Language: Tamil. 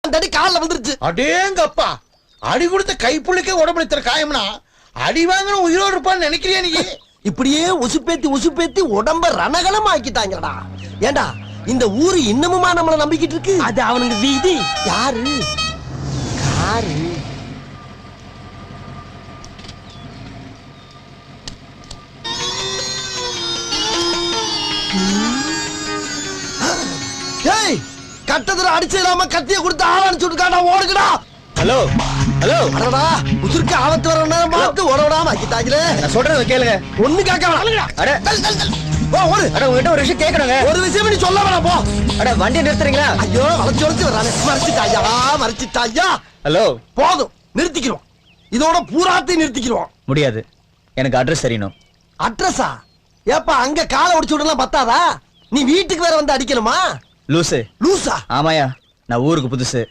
தடி கால்ல வந்துருச்சு. அடேங்கப்பா, அடி கொடுத்த கைப்புள்ளிக்கே உடம்புல காயம்னா அடி வாங்கின உயிரோடு இருப்பான்னு நினைக்கிறியா நீ? இப்படியே உசுப்பேத்தி உடம்ப ரணகலம் ஆக்கிட்டாங்கடா. ஏண்டா இந்த ஊரு இன்னமுமா நம்மள நம்பிக்கிட்டு இருக்கு? அது அவனுக்கு வீதி. யாரு காரு? ஏய், கட்டத்துல அடிச்சிடாம கத்திய கொடுத்து ஆள் அனுப்பிச்சுட்டுக்காடா, ஓடுங்கடா. ஹலோ ஹலோ, அடடா, உசுருக்கு ஆபத்து வர நேரம் பார்த்து ஓடவிடாம ஆக்கிட்டாங்களே. நான் சொல்றத கேளுங்க. ஒண்ணு கேட்க அட ஓடு. அட உங்ககிட்ட ஒரு விஷயம் கேட்கணுங்க. ஒரு விஷயம் நீ சொல்ல வேணாம் போ. அட வண்டி நிறுத்துறீங்களா? ஐயோ, வளைச்சு வளைச்சு வர்றானே. மறைச்சிட்டாயா. ஹலோ, போதும், நிறுத்திக்கிறோம். இதோட பூராத்தையும் நிறுத்திக்கிறோம். முடியாது, எனக்கு அட்ரஸ் தெரியணும். அட்ரஸா? ஏப்பா, அங்க காலை ஒடிச்சு விடலாம் பத்தாதா? நீ வீட்டுக்கு வேற வந்து அடிக்கணுமா? லூசு. லூசா? ஆமாயா, நான் ஊருக்கு புதுசு.